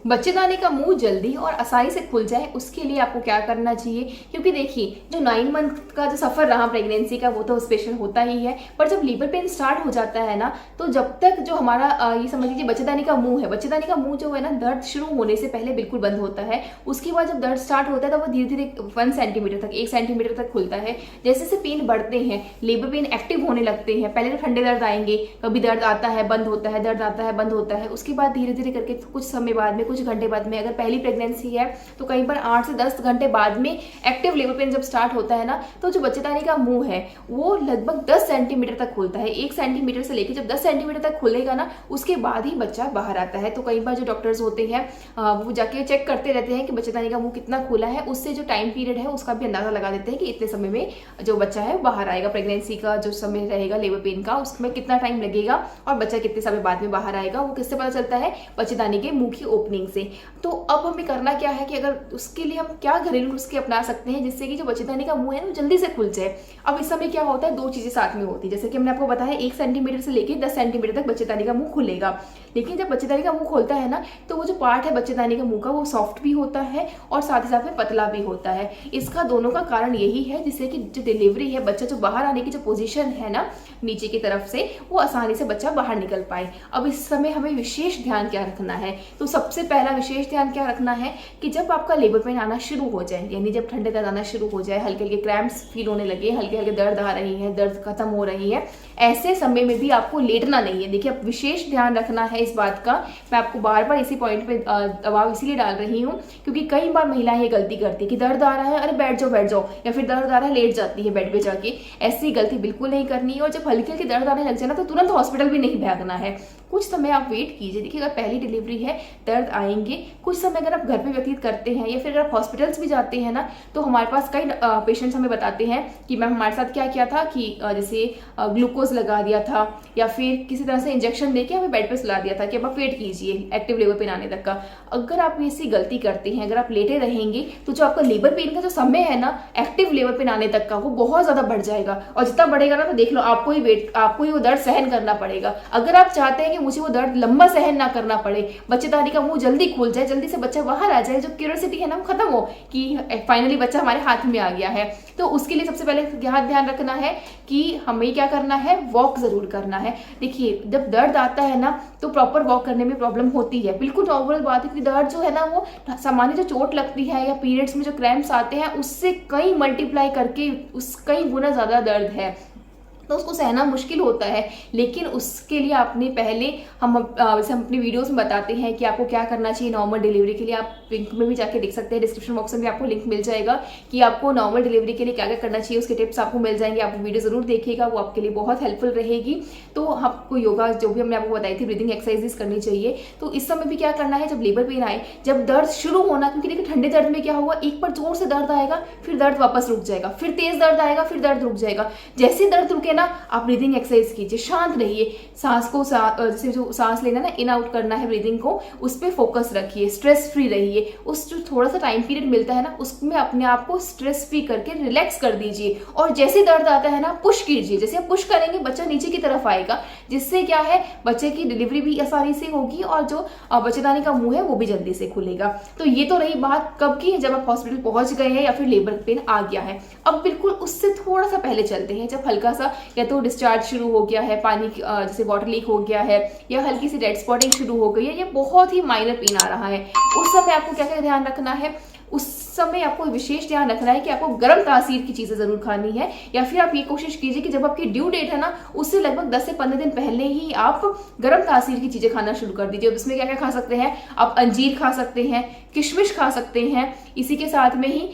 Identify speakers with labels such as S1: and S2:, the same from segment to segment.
S1: बच्चेदानी का मुंह जल्दी और आसानी से खुल जाए उसके लिए आपको क्या करना चाहिए, क्योंकि देखिए जो 9 मंथ का जो सफर रहा प्रेगनेंसी का वो तो स्पेशल होता ही है, पर जब लेबर पेन स्टार्ट हो जाता है ना, तो जब तक जो हमारा ये समझ लीजिए बच्चेदानी का मुंह है, बच्चेदानी का मुंह जो है ना दर्द शुरू होने से पहले बिल्कुल बंद होता है। उसके बाद जब दर्द स्टार्ट होता है तो वो धीरे धीरे 1 सेंटीमीटर तक 1 सेंटीमीटर तक खुलता है। जैसे जैसे पेन बढ़ते हैं, लेबर पेन एक्टिव होने लगते हैं, पहले तो ठंडे दर्द आएंगे, कभी दर्द आता है बंद होता है, दर्द आता है बंद होता है, उसके बाद धीरे धीरे करके कुछ समय बाद में, कुछ घंटे बाद में, अगर पहली प्रेगनेंसी है तो कहीं पर 8 से 10 घंटे बाद में एक्टिव लेबर पेन जब स्टार्ट होता है ना, तो जो बच्चेदानी का मुंह है वो लगभग 10 सेंटीमीटर तक खुलता है। 1 सेंटीमीटर से लेकर जब 10 सेंटीमीटर तक खुलेगा ना, उसके बाद ही बच्चा बाहर आता है। तो कई बार जो डॉक्टर्स होते हैं वो जाके चेक करते रहते हैं कि बच्चेदानी का मुंह कितना खुला है, उससे जो टाइम पीरियड है उसका भी अंदाजा लगा देते हैं कि इतने समय में जो बच्चा है बाहर आएगा। प्रेगनेंसी का जो समय रहेगा लेबर पेन का, उसमें कितना टाइम लगेगा और बच्चा कितने समय बाद में बाहर आएगा, वो किससे पता चलता है? बच्चेदानी के मुंह की ओपनिंग से। तो अब हमें करना क्या है कि अगर उसके लिए हम क्या घरेलू नुस्खे अपना सकते हैं जिससे कि जो बच्चेदानी का मुंह है वो जल्दी से खुल जाए। अब इस समय क्या होता है, 2 चीजें साथ में होती है। जैसे कि हमने आपको बताया 1 सेंटीमीटर से लेकर 10 सेंटीमीटर तक बच्चेदानी का मुंह खुलेगा, लेकिन जब बच्चेदानी का मुंह खोलता है ना, तो वो जो पार्ट है बच्चेदानी का मुंह का वो सॉफ्ट भी होता है और साथ ही साथ में पतला भी होता है। इसका दोनों का कारण यही है जिससे कि जो डिलीवरी है, बच्चा जो बाहर आने की जो पोजीशन है ना नीचे की तरफ से, वो आसानी से बच्चा बाहर निकल पाए। अब इस समय हमें विशेष ध्यान क्या रखना है, तो सबसे पहला विशेष ध्यान क्या रखना है कि जब आपका लेबर पेन आना शुरू हो जाए, यानी जब ठंडे दर्द आना शुरू हो जाए, हल्के हल्के क्रैम्प्स फील होने लगे, हल्के हल्के दर्द आ रही है, दर्द खत्म हो रही है, ऐसे समय में भी आपको लेटना नहीं है। देखिए अब विशेष ध्यान रखना है इस बात का। मैं आपको बार बार इसी पॉइंट पे दबाव इसीलिए डाल रही हूँ क्योंकि कई बार महिलाएं ये गलती करती है कि दर्द आ रहा है, अरे बैठ जाओ, या फिर दर्द आ रहा है लेट जाती है बेड पे जाके। ऐसी गलती बिल्कुल नहीं करनी है और जब हल्के हल्के दर्द आने लग जाए ना, तो तुरंत हॉस्पिटल भी नहीं भागना है। कुछ समय आप वेट कीजिए। देखिए अगर पहली डिलीवरी है, दर्द आएंगे, कुछ समय अगर आप घर पे व्यतीत करते हैं या फिर अगर आप हॉस्पिटल्स भी जाते हैं ना, तो हमारे पास कई पेशेंट्स हमें बताते हैं कि मैम हमारे साथ क्या किया था कि जैसे ग्लूकोज लगा दिया था या फिर किसी तरह से इंजेक्शन देके हमें बेड पे सुला दिया था कि अब आप वेट कीजिए एक्टिव लेबर पेन आने तक का। अगर आप ऐसी गलती करते हैं, अगर आप लेटे रहेंगे, तो जो आपका लेबर पेन का जो समय है ना एक्टिव लेबर पेन आने तक का, वो बहुत ज्यादा बढ़ जाएगा और जितना बढ़ेगा ना, तो देख लो आपको ही वो दर्द सहन करना पड़ेगा। अगर आप चाहते हैं कि मुझे वो दर्द लंबा सहन ना करना पड़े, बच्चेदानी का मुंह जल्दी खुल जाए, जल्दी से बच्चा बाहर आ जाए, जो क्यूरियोसिटी है ना वो खत्म हो कि फाइनली बच्चा हमारे हाथ में आ गया है, तो उसके लिए सबसे पहले यहाँ ध्यान रखना है कि हमें क्या करना है, वॉक जरूर करना है। देखिए जब दर्द आता है ना, तो प्रॉपर वॉक करने में प्रॉब्लम होती है, बिल्कुल नॉर्मल बात है, क्योंकि दर्द जो है ना वो सामान्य जो चोट लगती है या पीरियड्स में जो क्रैम्प्स आते हैं उससे कई मल्टीप्लाई करके उस कई गुना ज्यादा दर्द है, तो उसको सहना मुश्किल होता है। लेकिन उसके लिए आपने पहले जैसे हम अपनी वीडियोस में बताते हैं कि आपको क्या करना चाहिए नॉर्मल डिलीवरी के लिए। आप लिंक में भी जाके देख सकते हैं, डिस्क्रिप्शन बॉक्स में भी आपको लिंक मिल जाएगा कि आपको नॉर्मल डिलीवरी के लिए क्या क्या करना चाहिए, उसके टिप्स आपको मिल जाएंगे। आप वीडियो जरूर देखिएगा, वो आपके लिए बहुत हेल्पफुल रहेगी। तो आपको योगा जो भी हमने आपको बताई थी, ब्रीदिंग एक्सरसाइजेस करनी चाहिए। तो इस समय भी क्या करना है, जब लेबर पेन आए, जब दर्द शुरू होना, क्योंकि देखिए ठंडे दर्द में क्या हुआ, एक बार जोर से दर्द आएगा, फिर दर्द वापस रुक जाएगा, फिर तेज दर्द आएगा, फिर दर्द रुक जाएगा। जैसे दर्द रुके ना, आप ब्रीदिंग एक्सरसाइज कीजिए, शांत रहिए, सांस को जैसे जो सांस लेना ना, इन आउट करना है ब्रीदिंग को, उस पर फोकस रखिए, स्ट्रेस फ्री रहिए। उस जो थोड़ा सा टाइम पीरियड मिलता है ना, उसमें अपने आप को स्ट्रेस फ्री करके रिलैक्स कर दीजिए। और जैसे दर्द आता है ना, पुश कीजिए, जैसे आप पुश करेंगे बच्चा नीचे की तरफ आएगा, जिससे क्या है, बच्चे की डिलीवरी भी आसानी से होगी और जो बच्चेदानी का मुंह है वो भी जल्दी से खुलेगा। तो ये तो रही बात कब की, जब आप हॉस्पिटल पहुंच गए हैं या फिर लेबर पेन आ गया है। अब बिल्कुल उससे थोड़ा सा पहले चलते हैं, जब हल्का सा या तो डिस्चार्ज शुरू हो गया है, पानी जैसे वाटर लीक हो गया है, या हल्की सी डेड स्पॉटिंग शुरू हो गई है, या बहुत ही माइनर पेन आ रहा है, उस समय आपको क्या क्या ध्यान रखना है। उस समय आपको विशेष ध्यान रखना है कि आपको गर्म तासीर की चीजें जरूर खानी है, या फिर आप ये कोशिश कीजिए कि जब आपकी ड्यू डेट है ना, उससे लगभग 10 से 15 दिन पहले ही आप गर्म तासीर की चीजें खाना शुरू कर दीजिए। इसमें क्या क्या खा सकते हैं आप, अंजीर खा सकते हैं, किशमिश खा सकते हैं, इसी के साथ में ही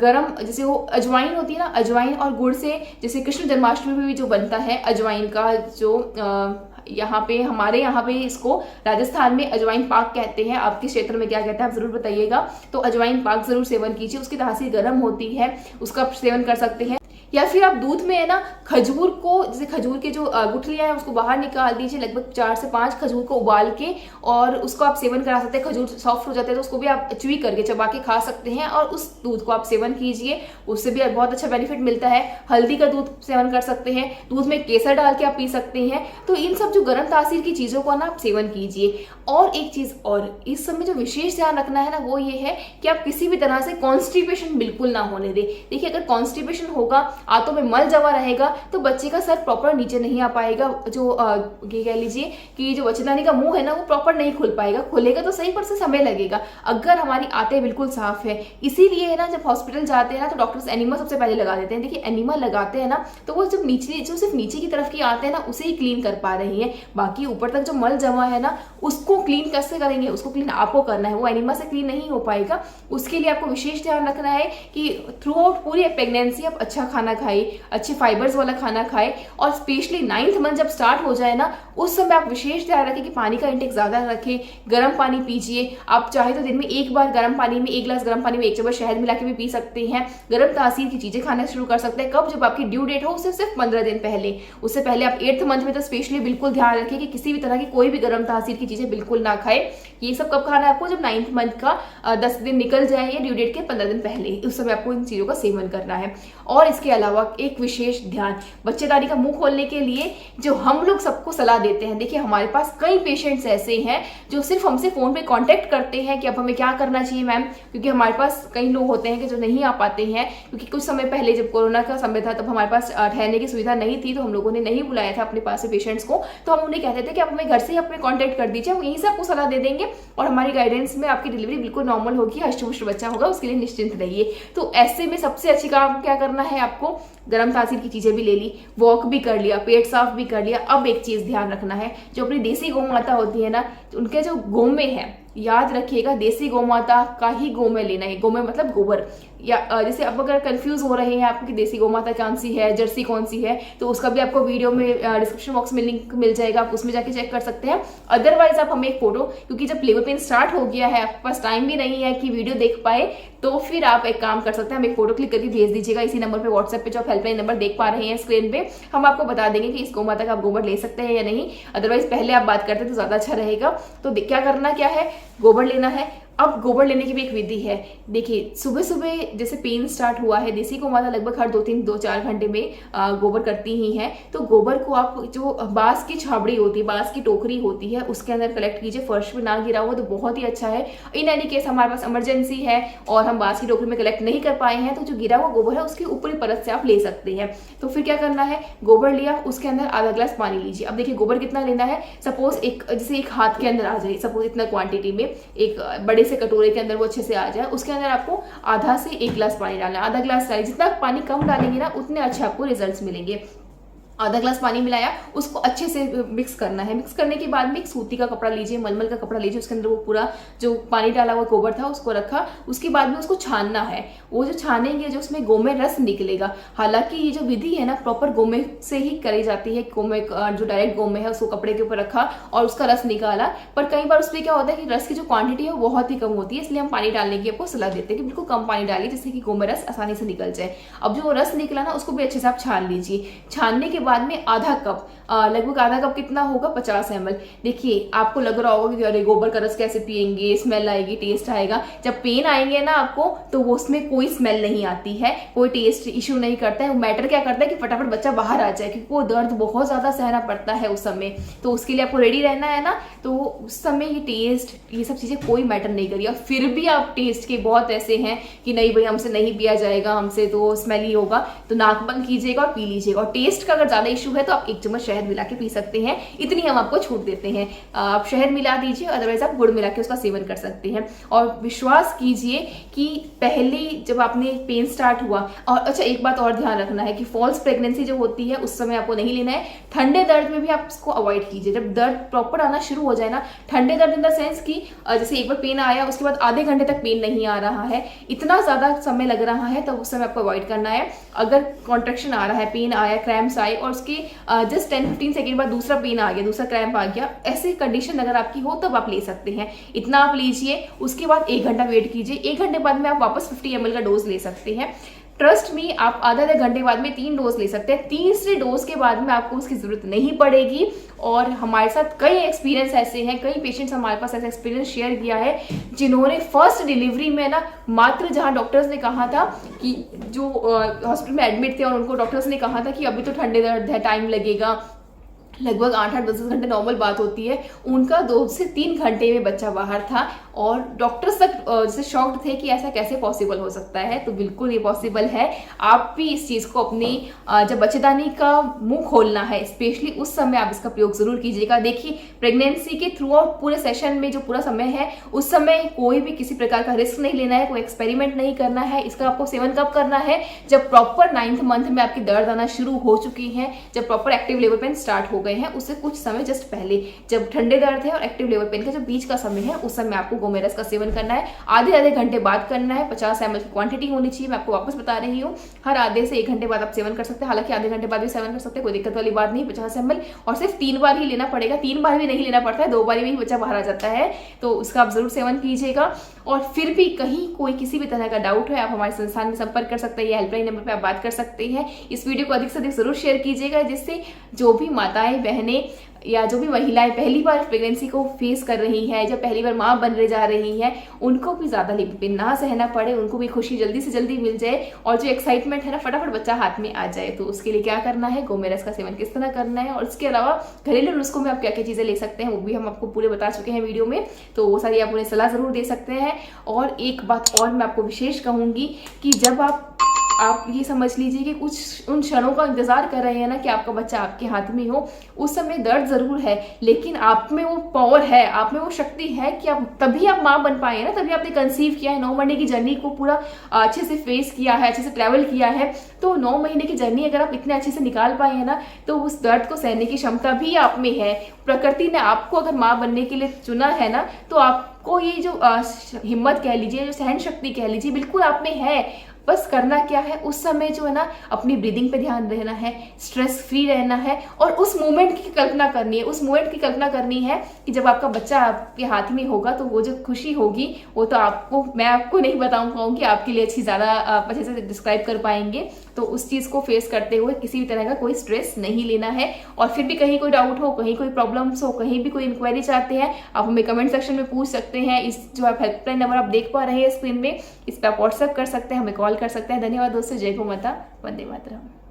S1: गर्म जैसे वो अजवाइन होती है ना, अजवाइन और गुड़ से, जैसे कृष्ण जन्माष्टमी में भी जो बनता है अजवाइन का, जो यहाँ पे हमारे यहाँ पे इसको राजस्थान में अजवाइन पाक कहते हैं, आपके क्षेत्र में क्या कहते हैं आप जरूर बताइएगा। तो अजवाइन पाक जरूर सेवन कीजिए, उसकी तासीर गर्म होती है, उसका सेवन कर सकते हैं। या फिर आप दूध में है ना खजूर को, जैसे खजूर के जो गुठलियां हैं उसको बाहर निकाल दीजिए, लगभग 4 से 5 खजूर को उबाल के, और उसको आप सेवन करा सकते हैं। खजूर सॉफ्ट हो जाते हैं तो उसको भी आप च्यूई करके चबा के खा सकते हैं और उस दूध को आप सेवन कीजिए, उससे भी बहुत अच्छा बेनिफिट मिलता है। हल्दी का दूध सेवन कर सकते हैं, दूध में केसर डाल के आप पी सकते हैं। तो इन सब जो गर्म तासीर की चीजों को ना आप सेवन कीजिए। और एक चीज और इस समय जो विशेष ध्यान रखना है ना वो ये है कि आप किसी भी तरह से कॉन्स्टिपेशन बिल्कुल ना होने दे। देखिए अगर कॉन्स्टिपेशन होगा, आंतों में मल जमा रहेगा, तो बच्चे का सर प्रॉपर नीचे नहीं आ पाएगा, जो ये कह लीजिए कि जो बच्चेदानी का मुंह है ना वो प्रॉपर नहीं खुल पाएगा। खुलेगा तो सही पर से समय लगेगा। अगर हमारी आंतें बिल्कुल साफ है, इसीलिए है ना जब हॉस्पिटल जाते हैं ना तो डॉक्टर्स एनिमा सबसे पहले लगा देते हैं। देखिए एनिमा लगाते हैं ना तो वो जब नीचे, जो सिर्फ नीचे की तरफ की आते हैं ना उसे ही क्लीन कर पा रही है, बाकी ऊपर तक जो मल जमा है ना उसको क्लीन कैसे करेंगे? उसको क्लीन आपको करना है, वो एनिमा से क्लीन नहीं हो पाएगा। उसके लिए आपको विशेष ध्यान रखना है कि थ्रू आउट पूरी प्रेगनेंसी आप अच्छा खाना खाइए, अच्छे फाइबर्स वाला खाना खाए, और स्पेशली 9th मंथ जब स्टार्ट हो जाए ना उस समय आप विशेष ध्यान रखें कि पानी का इंटेक ज्यादा रखें, गर्म पानी पीजिए। आप चाहे तो दिन में एक बार गर्म पानी में 1 गिलास गर्म पानी में 1 चम्मच शहद मिला के भी पी सकते हैं। गर्म तासीर की चीजें खाना शुरू कर सकते हैं। कब? जब आपकी ड्यू डेट हो, उससे सिर्फ 15 दिन पहले। उससे पहले आप 8th मंथ में तो स्पेशली बिल्कुल ध्यान रखें कि किसी भी तरह की कोई भी गर्म तासीर की चीजें बिल्कुल ना खाए। ये सब कब खाना है आपको? जब 9th मंथ का 10 दिन निकल जाए या ड्यू डेट के 15 दिन पहले, उस समय आपको इन चीजों का सेवन करना है। और इसके अलावा एक विशेष ध्यान, बच्चेदानी का मुंह खोलने के लिए जो हम लोग सबको सलाह देते हैं, देखिए हमारे पास कई पेशेंट्स ऐसे हैं जो सिर्फ हमसे फोन पे कांटेक्ट करते हैं कि अब हमें क्या करना चाहिए मैम, क्योंकि हमारे पास कई लोग होते हैं कि जो नहीं आ पाते हैं, क्योंकि कुछ समय पहले जब कोरोना का समय था तब हमारे पास ठहरने की सुविधा नहीं थी, तो हम लोगों ने नहीं बुलाया था अपने पास से पेशेंट्स को। तो हम उन्हें कहते थे कि आप हमें घर से ही अपने कॉन्टेक्ट कर दीजिए, हम यहीं से आपको सलाह दे देंगे और हमारी गाइडेंस में आपकी डिलीवरी बिल्कुल नॉर्मल होगी, हष्ट-पुष्ट बच्चा होगा, उसके लिए निश्चिंत रहिए। तो ऐसे में सबसे अच्छी काम क्या करना है आपको? गर्म तासीर की चीजें भी ले ली, वॉक भी कर लिया, पेट साफ भी कर लिया। अब एक चीज ध्यान रखना है, जो अपनी देसी गौ माता होती है ना, उनके जो गोमे है, याद रखिएगा देसी गौ माता का ही गोमे लेना है। गोमे मतलब गोबर, या जैसे अब अगर कंफ्यूज हो रहे हैं आपको कि देसी गौ माता कौन सी है, जर्सी कौन सी है, तो उसका भी आपको वीडियो में डिस्क्रिप्शन बॉक्स में लिंक मिल जाएगा, आप उसमें जाके चेक कर सकते हैं। अदरवाइज आप हमें एक फोटो, क्योंकि जब लेबर पेन स्टार्ट हो गया है, आपके पास टाइम भी नहीं है कि वीडियो देख पाए, तो फिर आप एक काम कर सकते हैं, हम एक फोटो क्लिक करके भेज दीजिएगा इसी नंबर पे, व्हाट्सएप पे जो आप हेल्पलाइन नंबर देख पा रहे हैं स्क्रीन पे। हम आपको बता देंगे कि इस गौ माता का आप गोबर ले सकते हैं या नहीं। अदरवाइज पहले आप बात करते तो ज्यादा अच्छा रहेगा। तो क्या करना क्या है? गोबर लेना है। अब गोबर लेने की भी एक विधि है। देखिए सुबह सुबह जैसे पेन स्टार्ट हुआ है, देसी गौ माता लगभग हर 2-4 घंटे में गोबर करती ही हैं। तो गोबर को आप जो बांस की छाबड़ी होती है, बांस की टोकरी होती है, उसके अंदर कलेक्ट कीजिए। फर्श पे ना गिरा हुआ तो बहुत ही अच्छा है। इन एनी केस हमारे पास इमरजेंसी है और हम बांस की टोकरी में कलेक्ट नहीं कर पाए हैं, तो जो गिरा हुआ गोबर है उसकी ऊपरी परत से आप ले सकते हैं। तो फिर क्या करना है? गोबर लिया, उसके अंदर आधा ग्लास पानी लीजिए। अब देखिए गोबर कितना लेना है, सपोज जैसे एक हाथ के अंदर आ जाए, सपोज इतना क्वांटिटी में, एक बड़े से कटोरे के अंदर वो अच्छे से आ जाए, उसके अंदर आपको आधा से 1 गिलास पानी डालना है। आधा ग्लास डालिए, जितना पानी कम डालेंगे ना उतने अच्छे आपको रिजल्ट्स मिलेंगे। आधा ग्लास पानी मिलाया, उसको अच्छे से मिक्स करना है। मिक्स करने के बाद में एक सूती का कपड़ा लीजिए, मलमल का कपड़ा लीजिए, उसके अंदर वो पूरा जो पानी डाला हुआ गोबर था उसको रखा। उसके बाद में उसको छानना है। वो जो छानेंगे, जो उसमें गोमे रस निकलेगा। हालांकि ये जो विधि है ना प्रॉपर गोमे से ही करी जाती है। गोमे जो डायरेक्ट गोमे है उसको कपड़े के ऊपर रखा और उसका रस निकाला, पर कई बार उसमें क्या होता है कि रस की जो क्वांटिटी है वो बहुत ही कम होती है, इसलिए हम पानी डालने की आपको सलाह देते हैं कि बिल्कुल कम पानी डालिए, जिससे कि गोमे रस आसानी से निकल जाए। अब जो रस निकला ना उसको भी अच्छे से आप छान लीजिए। छानने के बाद में आधा कप, लगभग आधा कप कितना होगा? 50 ml। देखिए आपको लग रहा होगा कि अरे गोबर का रस कैसे पियेंगे, स्मेल आएगी, टेस्ट आएगा। जब पेन आएंगे ना आपको तो वो उसमें कोई स्मेल नहीं आती है, कोई टेस्ट इश्यू नहीं करता है। वो मैटर क्या करता है कि फटाफट बच्चा बाहर आ जाए, क्योंकि वो दर्द बहुत ज्यादा सहना पड़ता है उस समय। तो उसके लिए आपको रेडी रहना है ना, तो उस समय ये टेस्ट, ये सब चीजें कोई मैटर नहीं करिए। फिर भी आप टेस्ट के बहुत ऐसे हैं कि नहीं भाई हमसे नहीं पिया जाएगा, हमसे तो स्मेल ही होगा, तो नाक बंद कीजिएगा और पी लीजिएगा। और टेस्ट का अगर ज्यादा इशू है तो आप 1 चम्मच शहद मिला के पी सकते हैं, इतनी हम आपको छूट देते हैं। आप शहद मिला दीजिए, अदरवाइज आप गुड़ मिला के उसका सेवन कर सकते हैं। और विश्वास कीजिए कि पहले जब आपने पेन स्टार्ट हुआ, और अच्छा एक बात और ध्यान रखना है कि फॉल्स प्रेगनेंसी जो होती है उस समय आपको नहीं लेना है। ठंडे दर्द में भी आप इसको अवॉइड कीजिए। जब दर्द प्रॉपर आना शुरू हो जाए ना, ठंडे दर्द इन द सेंस कि जैसे एक बार पेन आया उसके बाद आधे घंटे तक पेन नहीं आ रहा है, इतना ज्यादा समय लग रहा है, तो उस समय आपको अवॉइड करना है। अगर कॉन्ट्रेक्शन आ रहा है, पेन आया, क्रैम्प्स आए और उसके जस्ट 10-15 सेकेंड बाद दूसरा पेन आ गया, दूसरा क्रैम्प आ गया, ऐसी कंडीशन अगर आपकी हो तब आप ले सकते हैं। इतना आप लीजिए, उसके बाद 1 घंटा वेट कीजिए। 1 घंटे बाद में आप वापस 50 ml का डोज ले सकते हैं। ट्रस्ट मी, आप आधे घंटे बाद में 3 डोज ले सकते हैं। तीसरे डोज के बाद में आपको उसकी जरूरत नहीं पड़ेगी। और हमारे साथ कई एक्सपीरियंस ऐसे हैं, कई पेशेंट्स हमारे पास ऐसा एक्सपीरियंस शेयर किया है जिन्होंने फर्स्ट डिलीवरी में ना, मात्र जहां डॉक्टर्स ने कहा था कि जो हॉस्पिटल में एडमिट थे और उनको डॉक्टर्स ने कहा था कि अभी तो ठंडे दर्द है, टाइम लगेगा, लगभग 8-10 घंटे नॉर्मल बात होती है, उनका 2 से 3 घंटे में बच्चा बाहर था। और डॉक्टर्स तक जैसे शॉक्ड थे कि ऐसा कैसे पॉसिबल हो सकता है। तो बिल्कुल ये पॉसिबल है। आप भी इस चीज़ को अपनी जब बच्चेदानी का मुंह खोलना है, स्पेशली उस समय आप इसका प्रयोग जरूर कीजिएगा। देखिए, प्रेगनेंसी के थ्रू आउट पूरे सेशन में जो पूरा समय है, उस समय कोई भी किसी प्रकार का रिस्क नहीं लेना है, कोई एक्सपेरिमेंट नहीं करना है। इसका आपको सेवन कब करना है? जब प्रॉपर 9th मंथ में आपकी दर्द आना शुरू हो चुकी है, जब proper active labour pain start हो गए हैं, उससे कुछ समय जस्ट पहले, जब ठंडे दर्द है और एक्टिव लेबर पेन का जो बीच का समय है, उस समय आपको गोमेरस का सेवन करना है। आधे घंटे बाद करना है। 50 ml की क्वांटिटी होनी चाहिए। मैं आपको वापस बता रही हूँ, हर आधे से 1 घंटे बाद आप सेवन कर सकते हैं। हालांकि आधे घंटे बाद भी सेवन कर सकते हैं, कोई दिक्कत वाली बात नहीं। 50 ml और सिर्फ 3 बार ही लेना पड़ेगा। 3 बार भी नहीं लेना पड़ता है, 2 बार में ही बच्चा बाहर आ जाता है। तो उसका आप जरूर सेवन कीजिएगा। और फिर भी कहीं कोई किसी भी तरह का डाउट है, आप हमारे संस्थान में संपर्क कर सकते हैं या हेल्पलाइन नंबर पर आप बात कर सकते हैं। इस वीडियो को अधिक से अधिक जरूर शेयर कीजिएगा, जिससे जो भी माताएं, बहनें या जो भी महिलाएं पहली बार प्रेगनेंसी को फेस कर रही हैं, जब पहली बार माँ बनने जा रही हैं, उनको भी ज़्यादा लेबर पेन ना सहना पड़े, उनको भी खुशी जल्दी से जल्दी मिल जाए और जो एक्साइटमेंट है ना, फटाफट बच्चा हाथ में आ जाए। तो उसके लिए क्या करना है, गोमेरस का सेवन किस तरह करना है, और इसके अलावा घरेलू नुस्खों में आप क्या क्या चीज़ें ले सकते हैं, वो भी हम आपको पूरे बता चुके हैं वीडियो में। तो वो सारी आप उन्हें सलाह ज़रूर दे सकते हैं। और एक बात और मैं आपको विशेष कहूँगी कि जब आप ये समझ लीजिए कि कुछ उन क्षणों का इंतजार कर रहे हैं ना कि आपका बच्चा आपके हाथ में हो, उस समय दर्द जरूर है, लेकिन आप में वो पावर है, आप में वो शक्ति है कि आप तभी आप माँ बन पाए ना, तभी आपने कंसीव किया है, 9 महीने की जर्नी को पूरा अच्छे से फेस किया है, अच्छे से ट्रैवल किया है। तो 9 महीने की जर्नी अगर आप इतने अच्छे से निकाल पाए हैं ना, तो उस दर्द को सहने की क्षमता भी आप में है। प्रकृति ने आपको अगर माँ बनने के लिए चुना है ना, तो आपको ये जो हिम्मत कह लीजिए, जो सहन शक्ति कह लीजिए, बिल्कुल आप में है। बस करना क्या है, उस समय जो है ना, अपनी ब्रीदिंग पे ध्यान रहना है, स्ट्रेस फ्री रहना है और उस मोमेंट की कल्पना करनी है। उस मोमेंट की कल्पना करनी है कि जब आपका बच्चा आपके हाथ में होगा, तो वो जो खुशी होगी वो तो आपको, मैं आपको नहीं बताऊं पाऊंगी, आपके लिए ज़्यादा अच्छे से डिस्क्राइब कर पाएंगे। तो उस चीज़ को फेस करते हुए किसी भी तरह का कोई स्ट्रेस नहीं लेना है। और फिर भी कहीं कोई डाउट हो, कहीं कोई प्रॉब्लम्स हो, कहीं भी कोई इंक्वायरी चाहते हैं, आप हमें कमेंट सेक्शन में पूछ सकते हैं। इस जो आप हेल्पलाइन नंबर आप देख पा रहे हैं स्क्रीन में, इस पर आप व्हाट्सएप कर सकते हैं, हमें कॉल कर सकते हैं। धन्यवाद दोस्तों। जय गौ माता, वंदे मातरम।